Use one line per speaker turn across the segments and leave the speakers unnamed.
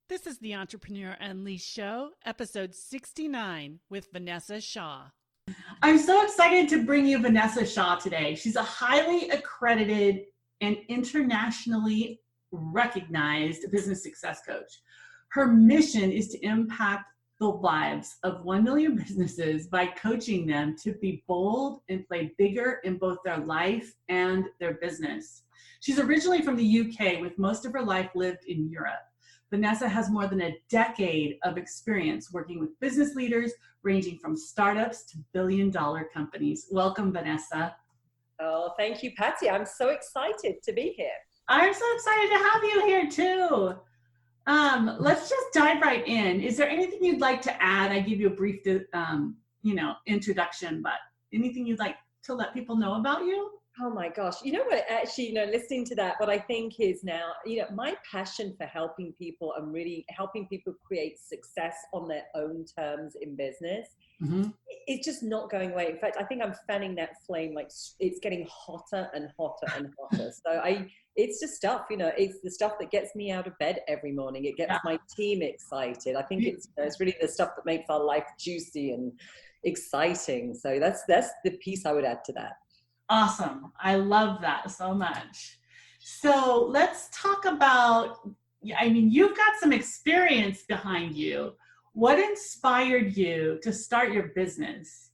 This is the Entrepreneur Unleashed Show, episode 69 with Vanessa Shaw.
I'm so excited to bring you Vanessa Shaw today. She's a highly accredited and internationally recognized business success coach. Her mission is to impact the lives of 1 million businesses by coaching them to be bold and play bigger in both their life and their business. She's originally from the UK, with most of her life lived in Europe. Vanessa has more than a decade of experience working with business leaders, ranging from startups to billion-dollar companies. Welcome, Vanessa.
Oh, thank you, Patty. I'm so excited to be here.
I'm so excited to have you here too. Let's just dive right in. Is there anything you'd like to add? I give you a brief, introduction, but anything you'd like to let people know about you?
Oh my gosh. You know what, actually, listening to that, what I think is now, my passion for helping people and really helping people create success on their own terms in business, it's just not going away. In fact, I think I'm fanning that flame, like it's getting hotter and hotter and hotter. So it's just stuff, it's the stuff that gets me out of bed every morning. It gets my team excited. I think it's really the stuff that makes our life juicy and exciting. So that's the piece I would add to that.
Awesome. I love that so much. So let's talk about, you've got some experience behind you. What inspired you to start your business?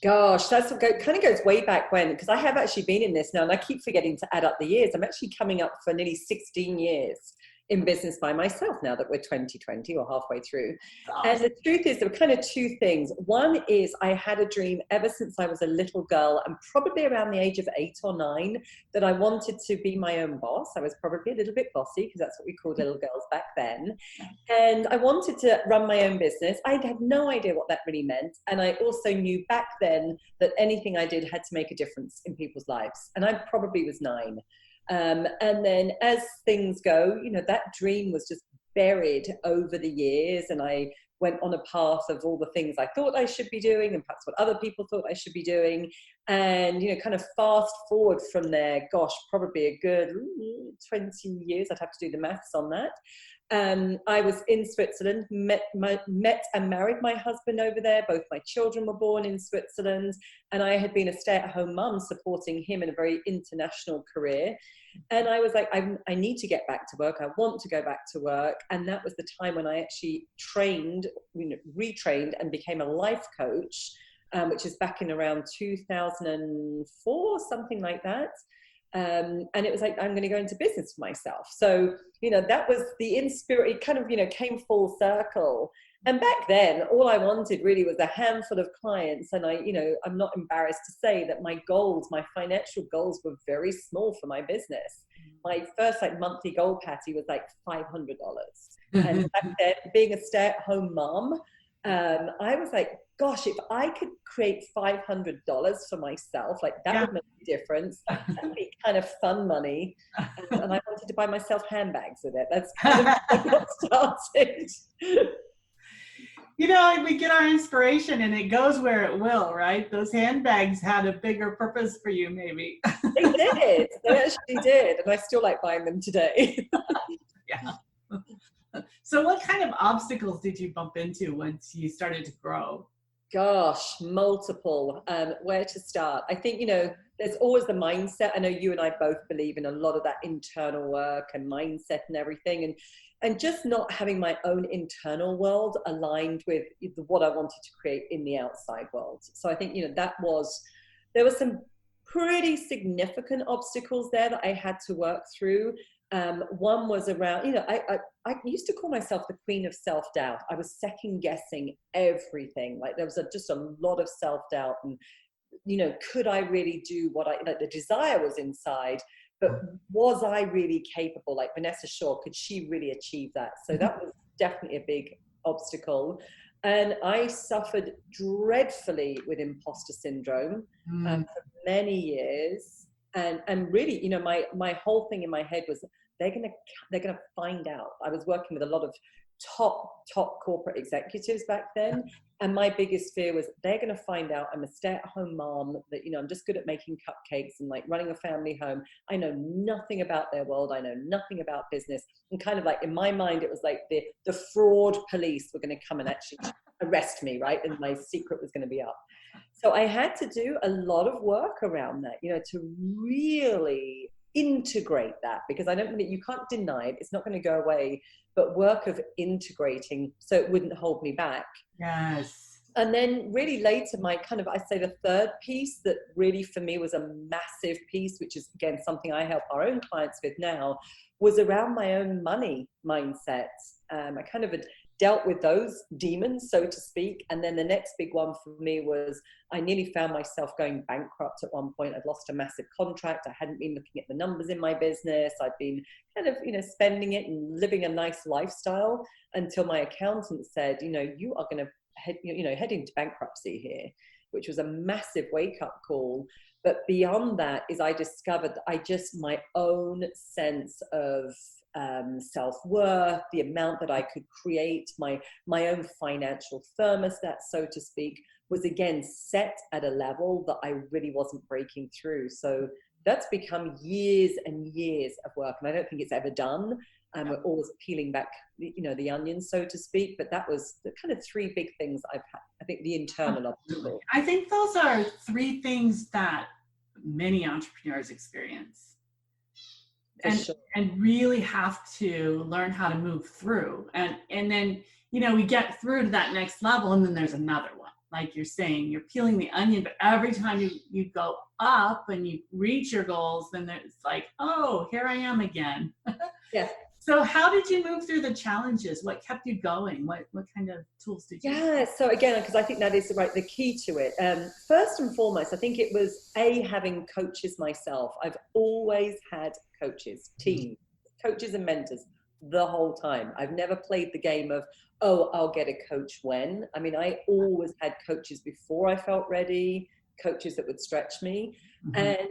Gosh, that's kind of goes way back when, because I have actually been in this now and I keep forgetting to add up the years. I'm actually coming up for nearly 16 years in business by myself now that we're 2020 or halfway through. Awesome. And the truth is there were kind of two things. One is I had a dream ever since I was a little girl, and probably around the age of 8 or 9, that I wanted to be my own boss. I was probably a little bit bossy because that's what we called little girls back then. And I wanted to run my own business. I had no idea what that really meant. And I also knew back then that anything I did had to make a difference in people's lives. And I probably was 9. And then as things go, that dream was just buried over the years, and I went on a path of all the things I thought I should be doing and perhaps what other people thought I should be doing. And, kind of fast forward from there, gosh, probably a good 20 years. I'd have to do the maths on that. I was in Switzerland, met and married my husband over there. Both my children were born in Switzerland, and I had been a stay-at-home mum supporting him in a very international career. And I was like, I need to get back to work. I want to go back to work. And that was the time when I actually retrained and became a life coach, which is back in around 2004, something like that. And it was like, I'm going to go into business for myself. So, that was the it kind of, came full circle. And back then, all I wanted really was a handful of clients. And I'm not embarrassed to say that my financial goals were very small for my business. My first monthly goal, Patty, was like $500. And back then, being a stay-at-home mom, I was like, gosh, if I could create $500 for myself, that would make a difference. That'd be kind of fun money. And I wanted to buy myself handbags with it. That's kind of how I got started.
We get our inspiration and it goes where it will, right? Those handbags had a bigger purpose for you, maybe.
They did. They actually did. And I still like buying them today.
Yeah. So what kind of obstacles did you bump into once you started to grow?
Gosh, multiple. Where to start? I think, there's always the mindset. I know you and I both believe in a lot of that internal work and mindset and everything. And just not having my own internal world aligned with what I wanted to create in the outside world. So I think, there were some pretty significant obstacles there that I had to work through. One was around, I used to call myself the queen of self-doubt. I was second guessing everything. There was just a lot of self-doubt, and, could I really do what the desire was inside, but was I really capable? Like Vanessa Shaw, could she really achieve that? So that was definitely a big obstacle. And I suffered dreadfully with imposter syndrome for many years. And really, my whole thing in my head was they're gonna find out. I was working with a lot of top corporate executives back then, and my biggest fear was they're going to find out I'm a stay-at-home mom, that, you know, I'm just good at making cupcakes and like running a family home. I know nothing about their world. I know nothing about business. And kind of like in my mind, it was like the fraud police were going to come and actually arrest me, right? And my secret was going to be up. So I had to do a lot of work around that, you know, to really integrate that, because I don't think you can't deny it. It's not going to go away, but work of integrating so it wouldn't hold me back.
Yes.
And then really later, my kind of, I'd say the third piece that really for me was a massive piece, which is again, something I help our own clients with now, was around my own money mindset. I kind of had dealt with those demons, so to speak. And then the next big one for me was I nearly found myself going bankrupt at one point. I'd lost a massive contract. I hadn't been looking at the numbers in my business. I'd been kind of, you know, spending it and living a nice lifestyle until my accountant said, you know, you are going to head into bankruptcy here, which was a massive wake-up call. But beyond that is I discovered that my own sense of self-worth, the amount that I could create, my own financial thermostat, so to speak, was again set at a level that I really wasn't breaking through. So that's become years and years of work, and I don't think it's ever done. We're always peeling back, you know, the onion, so to speak. But that was the kind of three big things I've had. I think the internal obstacle.
I think those are three things that many entrepreneurs experience. And really have to learn how to move through. And then, you know, we get through to that next level, and then there's another one. Like you're saying, you're peeling the onion, but every time you go up and you reach your goals, then it's like, oh, here I am again.
Yeah.
So how did you move through the challenges? What kept you going? What kind of tools did you use?
Yeah, so again, because I think that is the key to it. First and foremost, I think it was having coaches myself. I've always had coaches, teams, coaches and mentors the whole time. I've never played the game of, oh, I'll get a coach when. I mean, I always had coaches before I felt ready, coaches that would stretch me. And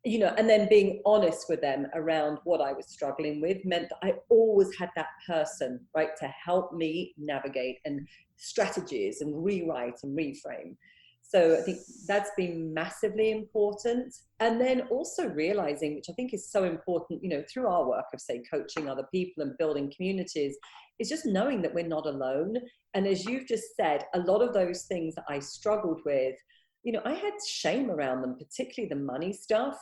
you know, and then being honest with them around what I was struggling with meant that I always had that person, right, to help me navigate and strategies and rewrite and reframe. So I think that's been massively important. And then also realizing, which I think is so important, you know, through our work of, say, coaching other people and building communities, is just knowing that we're not alone. And as you've just said, a lot of those things that I struggled with, you know, I had shame around them, particularly the money stuff.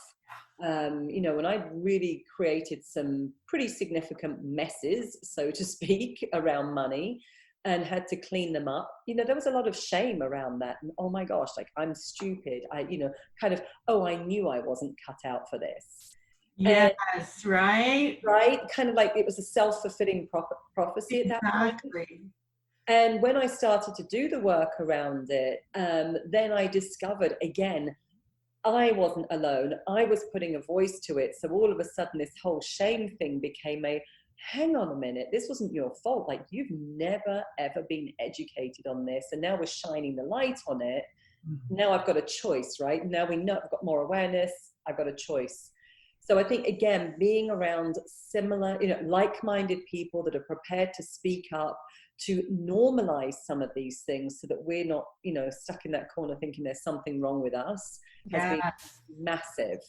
You know, when I really created some pretty significant messes, so to speak, around money and had to clean them up, you know, there was a lot of shame around that. And oh my gosh, like, I'm stupid. You know, kind of, oh, I knew I wasn't cut out for this.
Yes, right?
Right? Kind of like it was a self-fulfilling prophecy at that point. And when I started to do the work around it, then I discovered, again, I wasn't alone. I was putting a voice to it. So all of a sudden, this whole shame thing became hang on a minute, this wasn't your fault. Like, you've never, ever been educated on this. And now we're shining the light on it. Now I've got a choice, right? Now we know I've got more awareness. I've got a choice. So I think, again, being around similar, you know, like-minded people that are prepared to speak up, to normalize some of these things so that we're not, you know, stuck in that corner thinking there's something wrong with us, has been massive.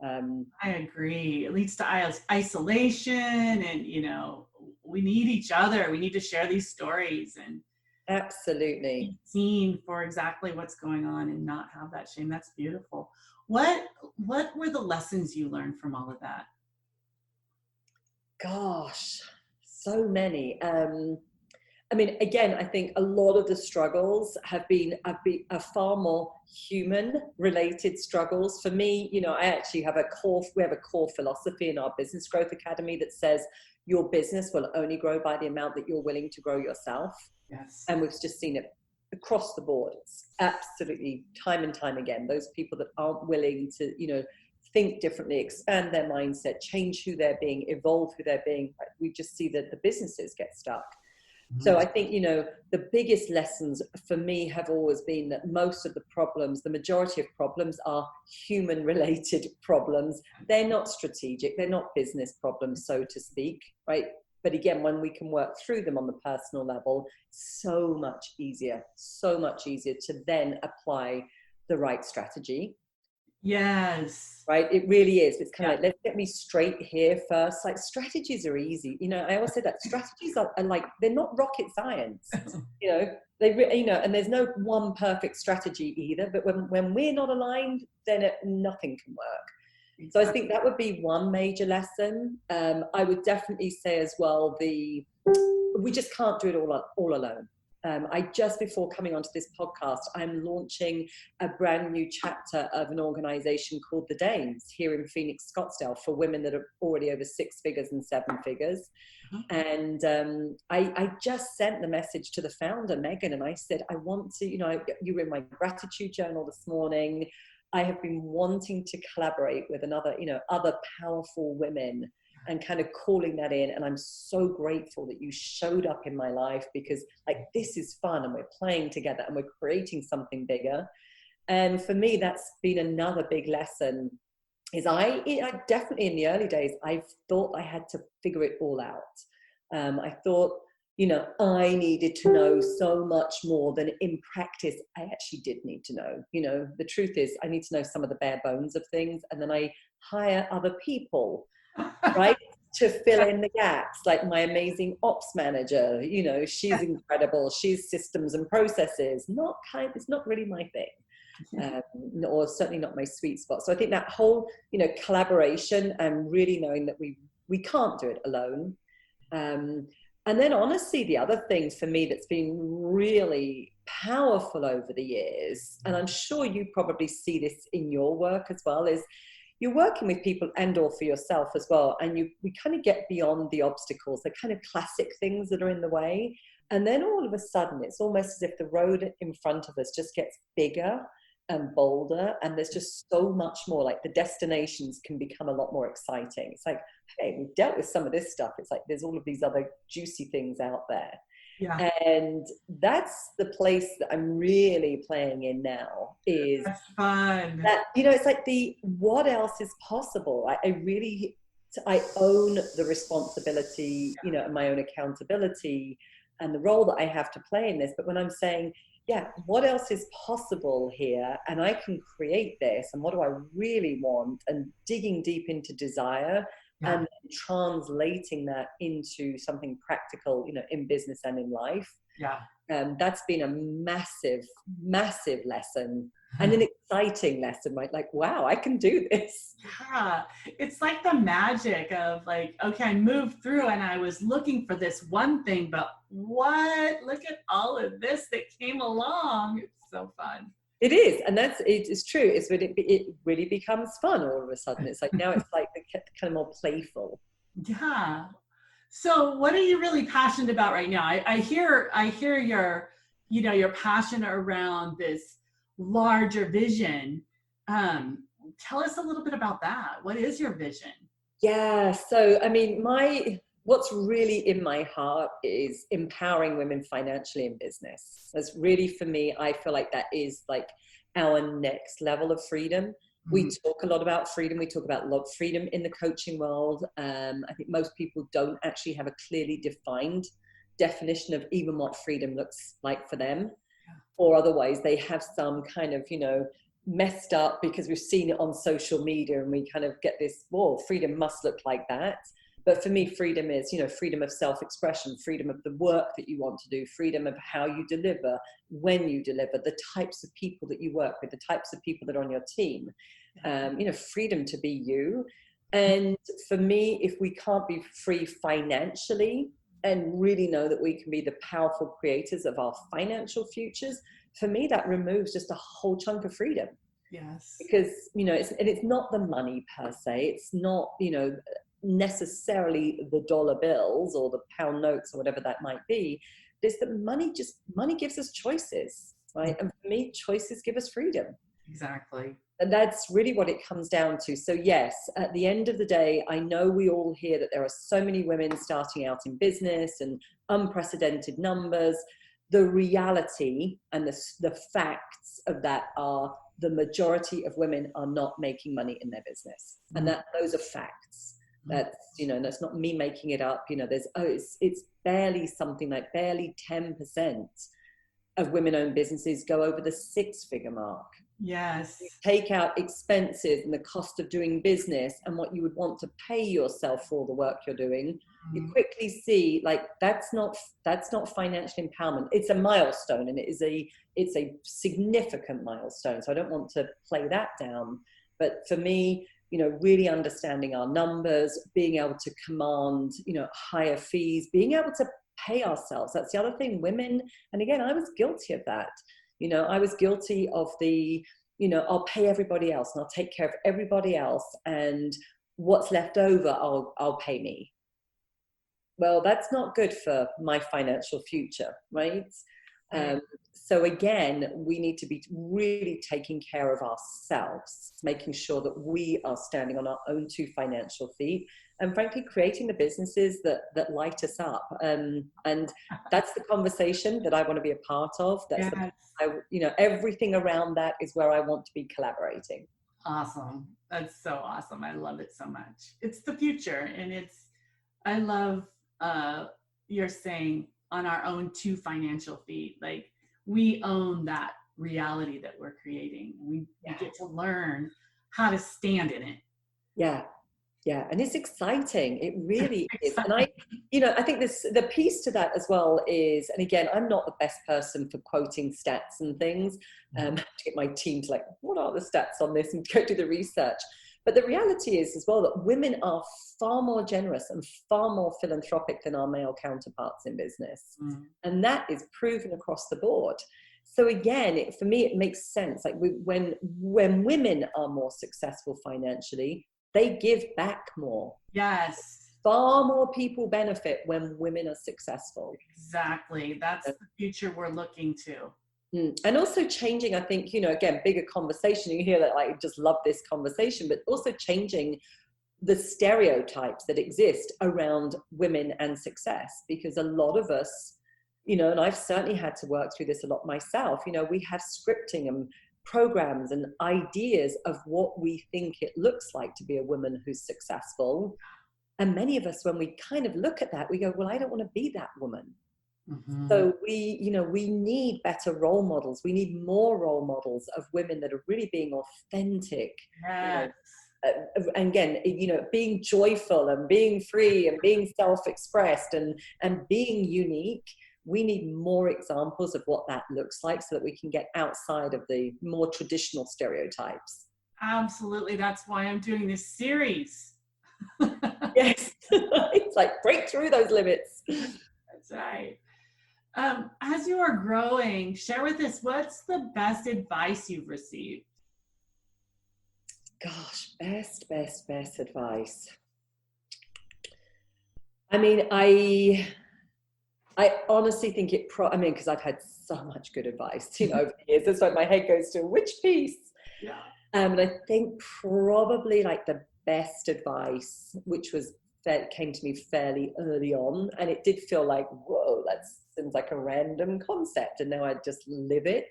I agree. It leads to isolation, and, you know, we need each other. We need to share these stories and
absolutely
be seen for exactly what's going on and not have that shame. That's beautiful. What were the lessons you learned from all of that?
Gosh, so many. I mean, again, I think a lot of the struggles have been far more human-related struggles. For me, you know, we have a core philosophy in our Business Growth Academy that says your business will only grow by the amount that you're willing to grow yourself.
Yes.
And we've just seen it across the board. It's absolutely time and time again. Those people that aren't willing to, you know, think differently, expand their mindset, change who they're being, evolve who they're being. We just see that the businesses get stuck. So I think, the biggest lessons for me have always been that most of the problems, the majority of problems, are human related problems. They're not strategic, they're not business problems, so to speak, right? But again, when we can work through them on the personal level, so much easier to then apply the right strategy.
Yes.
Right, it really is. It's kind of like, let's get me straight here first. Like, strategies are easy. I always say that strategies are like, they're not rocket science. And there's no one perfect strategy either. But when we're not aligned, then nothing can work. Exactly. So I think that would be one major lesson. I would definitely say as well, we just can't do it all alone. Just before coming onto this podcast, I'm launching a brand new chapter of an organization called The Dames here in Phoenix, Scottsdale, for women that are already over 6 figures and 7 figures. And I just sent the message to the founder, Megan, and I said, I want to, you were in my gratitude journal this morning. I have been wanting to collaborate with other powerful women and kind of calling that in. And I'm so grateful that you showed up in my life, because this is fun and we're playing together and we're creating something bigger. And for me, that's been another big lesson. Is I definitely, in the early days, I thought I had to figure it all out. I thought, I needed to know so much more than in practice I actually did need to know. The truth is, I need to know some of the bare bones of things, and then I hire other people, right, to fill in the gaps, like my amazing ops manager. She's incredible. She's systems and processes. It's not really my thing. Or certainly not my sweet spot. So I think that whole, collaboration and really knowing that we can't do it alone. And then honestly, the other thing for me that's been really powerful over the years, and I'm sure you probably see this in your work as well, is you're working with people and or for yourself as well. And we kind of get beyond the obstacles, the kind of classic things that are in the way. And then all of a sudden, it's almost as if the road in front of us just gets bigger and bolder, and there's just so much more. Like, the destinations can become a lot more exciting. It's like, hey, we've dealt with some of this stuff. It's like there's all of these other juicy things out there. Yeah. And that's the place that I'm really playing in now. Is
that's fun.
That, it's like what else is possible? I own the responsibility, and my own accountability and the role that I have to play in this. But when I'm saying, what else is possible here? And I can create this. And what do I really want? And digging deep into desire and translating that into something practical, in business and in life.
Yeah.
That's been a massive, massive lesson, and an exciting lesson, right? Like, wow, I can do this.
Yeah. It's like the magic of like, okay, I moved through and I was looking for this one thing, but look at all of this that came along. It's so fun.
It is. And it is true. It's when it really becomes fun all of a sudden. It's like, now it's like kind of more playful.
Yeah. So what are you really passionate about right now? I hear your passion around this larger vision. Tell us a little bit about that. What is your vision?
Yeah. So, I mean, what's really in my heart is empowering women financially in business. That's really, for me, I feel like that is like our next level of freedom. We talk a lot about freedom. We talk about a lot of freedom in the coaching world. I think most people don't actually have a clearly defined definition of even what freedom looks like for them. Or otherwise they have some kind of, messed up, because we've seen it on social media and we kind of get this, freedom must look like that. But for me, freedom is, freedom of self-expression, freedom of the work that you want to do, freedom of how you deliver, when you deliver, the types of people that you work with, the types of people that are on your team, freedom to be you. And for me, if we can't be free financially and really know that we can be the powerful creators of our financial futures, for me, that removes just a whole chunk of freedom.
Yes.
Because, it's not the money per se. It's not, necessarily the dollar bills or the pound notes or whatever that might be. There's the money gives us choices, right? And for me, choices give us freedom.
Exactly.
And that's really what it comes down to. So yes, at the end of the day, I know we all hear that there are so many women starting out in business and unprecedented numbers. The reality and the facts of that are the majority of women are not making money in their business. And those are facts. That's, you know, that's not me making it up. You know, it's barely something like barely 10% of women-owned businesses go over the 6-figure mark.
Yes.
You take out expenses and the cost of doing business and what you would want to pay yourself for the work you're doing. You quickly see, like, that's not financial empowerment. It's a milestone, and it's a significant milestone. So I don't want to play that down. But for me, you know, really understanding our numbers, being able to command, you know, higher fees, being able to pay ourselves. That's the other thing. Women, and again, I was guilty of that. You know, I was guilty of the, you know, I'll pay everybody else and I'll take care of everybody else, and what's left over, I'll pay me. Well, that's not good for my financial future, right? So again, we need to be really taking care of ourselves, making sure that we are standing on our own 2 financial feet, and frankly, creating the businesses that light us up. And that's the conversation that I want to be a part of. That's you know, everything around that is where I want to be collaborating.
Awesome. That's so awesome. I love it so much. It's the future. And I love you're saying on our own 2 financial feet. Like, we own that reality that we're creating. We get to learn how to stand in it.
Yeah. Yeah. And it's exciting. It really is. And I think the piece to that as well is, and again, I'm not the best person for quoting stats and things, to get my team to, like, what are the stats on this, and go do the research. But the reality is as well that women are far more generous and far more philanthropic than our male counterparts in business. And that is proven across the board. So again, for me, it makes sense. Like, when women are more successful financially, they give back more.
Yes.
Far more people benefit when women are successful.
Exactly. That's the future we're looking to.
And also changing, I think, you know, again, bigger conversation. You hear that, like, I just love this conversation, but also changing the stereotypes that exist around women and success, because a lot of us, you know, and I've certainly had to work through this a lot myself, you know, we have scripting and programs and ideas of what we think it looks like to be a woman who's successful. And many of us, when we kind of look at that, we go, well, I don't want to be that woman. So we need better role models. We need more role models of women that are really being authentic.
Yes.
You know, and again, you know, being joyful and being free and being self-expressed and being unique. We need more examples of what that looks like, so that we can get outside of the more traditional stereotypes.
Absolutely. That's why I'm doing this series.
Yes. It's like, break through those limits.
That's right. As you are growing, share with us, what's the best advice you've received?
Gosh, best advice. I mean, I honestly think because I've had so much good advice, you know, over the years. That's why my head goes to which piece.
Yeah.
And I think probably, like, the best advice, which came to me fairly early on, and it did feel like, whoa, that seems like a random concept, and now I just live it,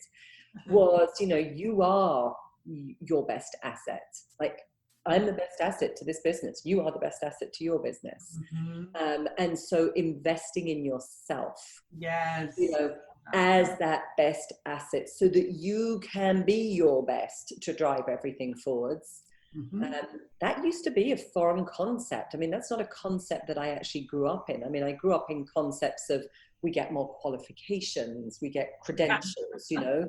was, you know, you are your best asset. Like, I'm the best asset to this business. You are the best asset to your business. And so investing in yourself,
yes,
you know, as that best asset, so that you can be your best to drive everything forwards. That used to be a foreign concept. I mean, that's not a concept that I actually grew up in. I mean, I grew up in concepts of, we get more qualifications, we get credentials, you know.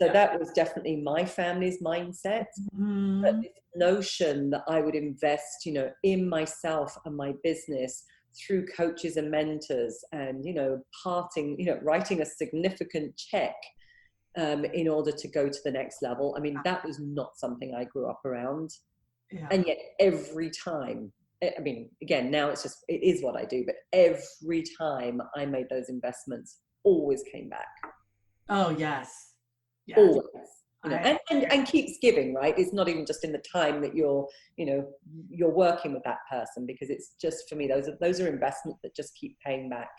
So that was definitely my family's mindset. But this notion that I would invest, you know, in myself and my business through coaches and mentors, and, you know, writing a significant check in order to go to the next level. I mean, that was not something I grew up around. And yet every time, I mean, again, now it is what I do, but every time I made those investments, always came back.
Oh, yes.
Always. and keeps giving, right? It's not even just in the time that you're working with that person, because it's just, for me, those are investments that just keep paying back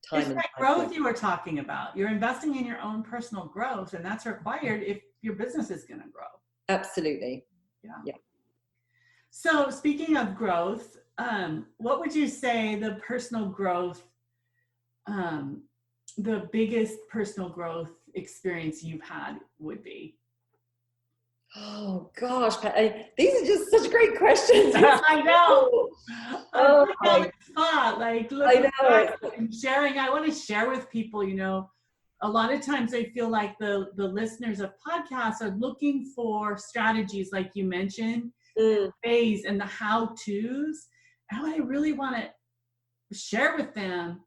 time.
It's that growth you were talking about. You're investing in your own personal growth, and that's required if your business is going to grow.
Absolutely.
Yeah. So speaking of growth, what would you say the personal growth, the biggest personal growth experience you've had would be?
Oh gosh, these are just such great questions.
I know.
Oh
on the spot, like looking back and sharing. I want to share with people, a lot of times I feel like the listeners of podcasts are looking for strategies, like you mentioned, phase and the how-tos. And what I really want to share with them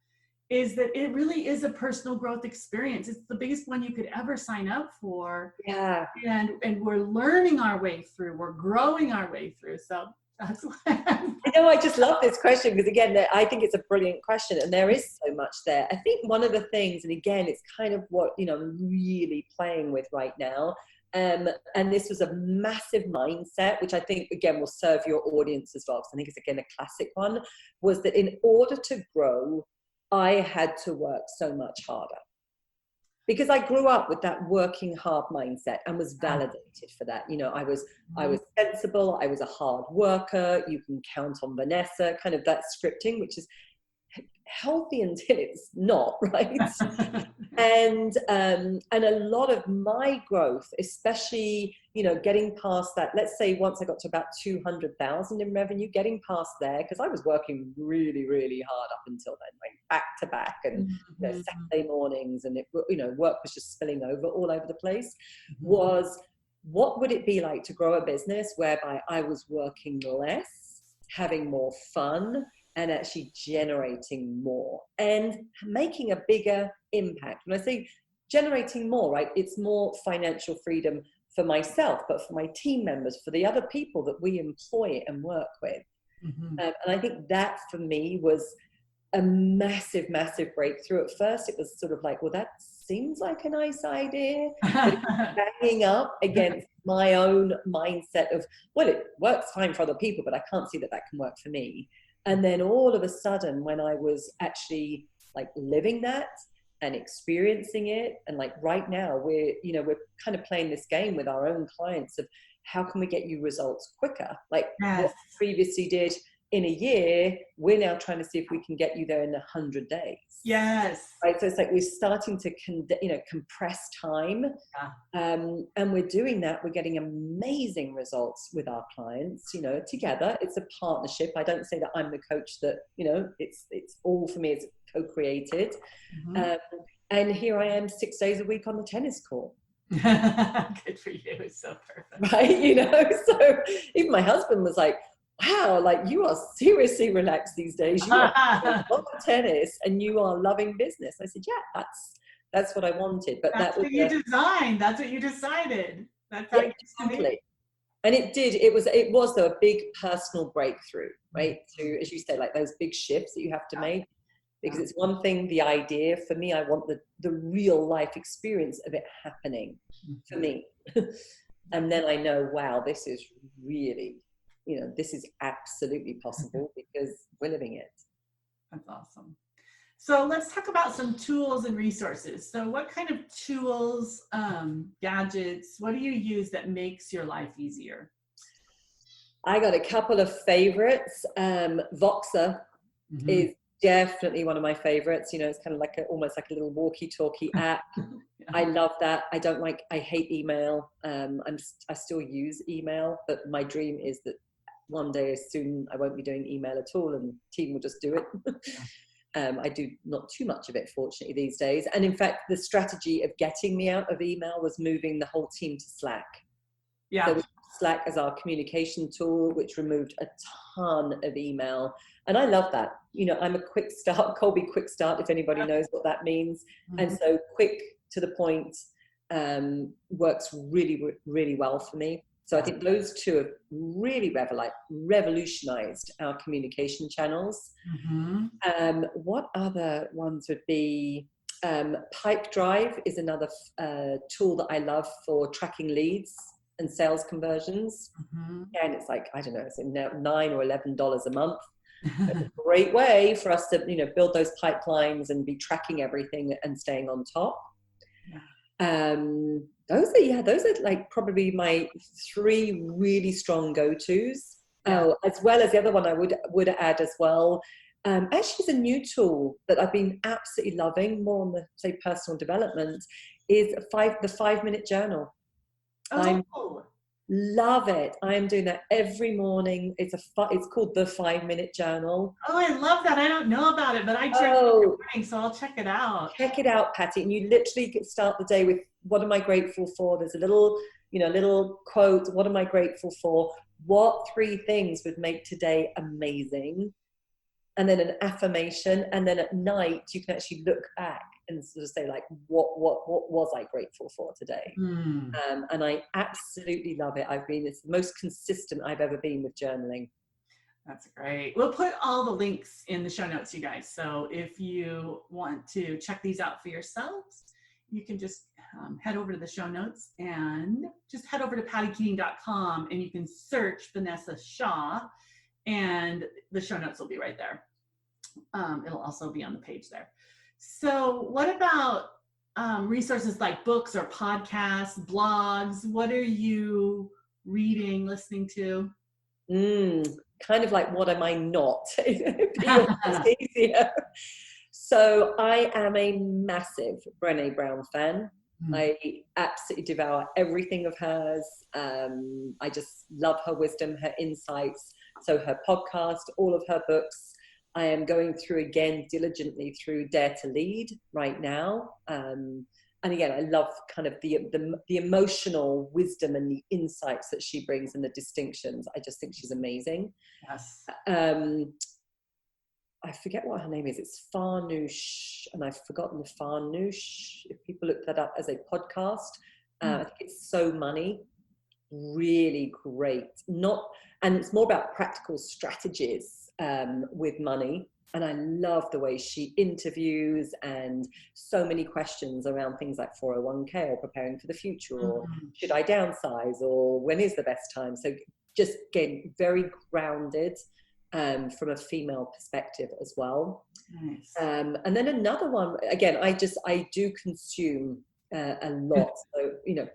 is that it really is a personal growth experience. It's the biggest one you could ever sign up for.
Yeah.
And we're learning our way through. We're growing our way through. So that's why
I just love this question, because again, I think it's a brilliant question, and there is so much there. I think one of the things, and again, it's kind of what I'm really playing with right now, and this was a massive mindset, which I think again will serve your audience as well, because I think it's again a classic one, was that in order to grow, I had to work so much harder, because I grew up with that working hard mindset and was validated for that. I was sensible. I was a hard worker. You can count on Vanessa, kind of that scripting, which is healthy until it's not, right? And a lot of my growth, especially, getting past that, let's say once I got to about 200,000 in revenue, getting past there, because I was working really, really hard up until then, like back to back, and Saturday mornings, and work was just spilling over all over the place, was what would it be like to grow a business whereby I was working less, having more fun, and actually generating more and making a bigger impact. When I say generating more, right, it's more financial freedom for myself, but for my team members, for the other people that we employ and work with. And I think that for me was a massive, massive breakthrough. At first, it was sort of like, well, that seems like a nice idea, but banging up against my own mindset of, well, it works fine for other people, but I can't see that can work for me. And then all of a sudden, when I was actually like living that and experiencing it, and like right now we're kind of playing this game with our own clients of how can we get you results quicker? Like what we previously did in a year, we're now trying to see if we can get you there in 100 days. Yes. Right. So it's like we're starting to compress time, and we're doing that. We're getting amazing results with our clients. Together, it's a partnership. I don't say that I'm the coach. That it's all for me. It's co-created, and here I am 6 days a week on the tennis court.
Good for you. It's so perfect.
Right. So even my husband was like, wow, like you are seriously relaxed these days. You are on tennis and you are loving business. I said, yeah, that's what I wanted. But
that's what you designed. That's what you decided. That's how
exactly. And it was though a big personal breakthrough, right? To, as you say, like those big shifts that you have to make. Because it's one thing, the idea, for me, I want the real life experience of it happening for me. And then I know, wow, this is really, this is absolutely possible because we're living it.
That's awesome. So let's talk about some tools and resources. So what kind of tools, gadgets, what do you use that makes your life easier?
I got a couple of favorites. Voxer is definitely one of my favorites. It's kind of like almost like a little walkie-talkie app. I love that. I hate email. I still use email, but my dream is that one day soon I won't be doing email at all and the team will just do it. I do not too much of it, fortunately, these days. And in fact, the strategy of getting me out of email was moving the whole team to Slack. Yeah. So Slack as our communication tool, which removed a ton of email. And I love that. I'm a quick start, Colby quick start, if anybody knows what that means. And so quick to the point works really, really well for me. So I think those two have really revolutionized our communication channels. What other ones would be? Pipe Drive is another tool that I love for tracking leads and sales conversions. And it's like, I don't know, it's $9 or $11 a month. It's a great way for us to, build those pipelines and be tracking everything and staying on top. Those are like probably my 3 really strong go-tos. Oh, as well as the other one I would add as well. Actually, it's a new tool that I've been absolutely loving, more on the, say, personal development, is the 5-minute journal. I love it. I am doing that every morning. It's called the 5-minute journal.
Oh, I love that. I don't know about it, but I drink every morning, so I'll check it out.
Check it out, Patty. And you literally start the day with, what am I grateful for? There's a little quote. What am I grateful for? What 3 things would make today amazing? And then an affirmation. And then at night, you can actually look back and sort of say, like, what was I grateful for today? And I absolutely love it. It's the most consistent I've ever been with journaling.
That's great. We'll put all the links in the show notes, you guys. So if you want to check these out for yourselves, you can just head over to the show notes and just head over to pattykeating.com and you can search Vanessa Shaw and the show notes will be right there. It'll also be on the page there. So what about resources like books or podcasts, blogs? What are you reading, listening to?
Kind of like, what am I not? It's easier. So I am a massive Brené Brown fan. I absolutely devour everything of hers. I just love her wisdom, her insights. So her podcast, all of her books. I am going through again diligently through Dare to Lead right now. And again, I love kind of the emotional wisdom and the insights that she brings and the distinctions. I just think she's amazing.
Yes.
I forget what her name is. It's Farnoosh, and I've forgotten the Farnoosh. If people look that up as a podcast, I think it's So Money. Really great. And it's more about practical strategies with money. And I love the way she interviews and so many questions around things like 401k or preparing for the future or should I downsize or when is the best time? So just getting very grounded from a female perspective as well.
Nice.
And then another one, again, I do consume a lot. So,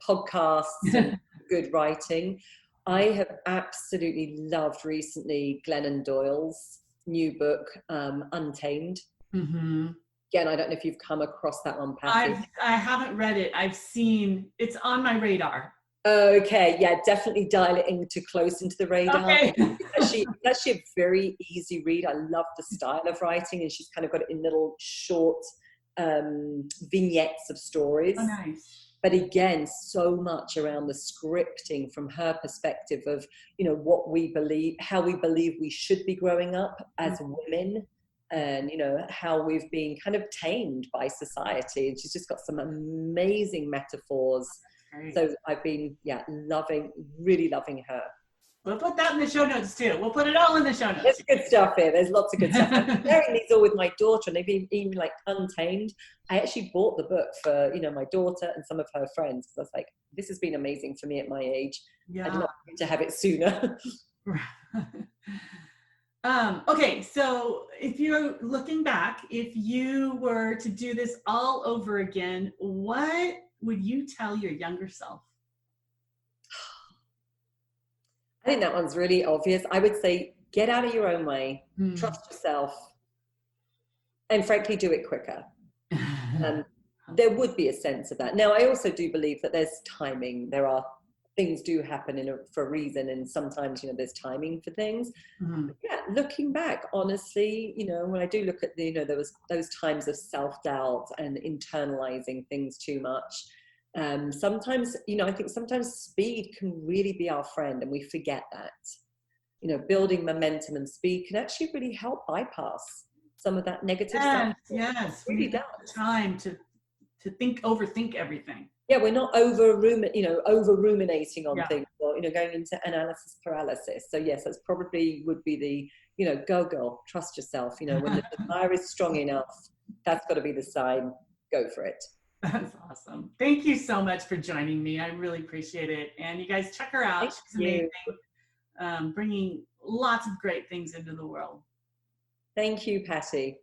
podcasts and good writing. I have absolutely loved recently Glennon Doyle's new book, Untamed. Again, I don't know if you've come across that one, Patty.
I haven't read it. I've seen it's on my radar.
Okay, yeah, definitely dial it close into the radar.
Okay.
It's actually a very easy read. I love the style of writing, and she's kind of got it in little short vignettes of stories.
Oh, nice.
But again, so much around the scripting from her perspective of, what we believe, how we believe we should be growing up as women, and, how we've been kind of tamed by society. And she's just got some amazing metaphors.
Great.
So I've been, really loving her.
We'll put that in the show notes too. We'll put it all in the show notes.
There's good stuff here. There's lots of good stuff. I'm sharing these all with my daughter, and they've been even like Untamed. I actually bought the book for, my daughter and some of her friends, because I was like, this has been amazing for me at my age.
Yeah.
I'd love to have it sooner.
Okay, so if you're looking back, if you were to do this all over again, what would you tell your younger self?
I think that one's really obvious. I would say, get out of your own way, trust yourself, and frankly, do it quicker. There would be a sense of that. Now, I also do believe that there's timing. Things do happen for a reason, and sometimes, there's timing for things. Yeah, looking back, honestly, when I do look at there was those times of self-doubt and internalizing things too much. Sometimes, I think sometimes speed can really be our friend, and we forget that. Building momentum and speed can actually really help bypass some of that negative stuff.
Yes,
really
we have time to overthink everything.
Yeah, we're not over ruminating on things, or going into analysis paralysis. So yes, that's probably would be the go girl, trust yourself. When the desire is strong enough, that's got to be the sign. go for it.
That's awesome. Thank you so much for joining me. I really appreciate it. And you guys check her out.
Thank
She's
you.
amazing, bringing lots of great things into the world.
Thank you, Patty.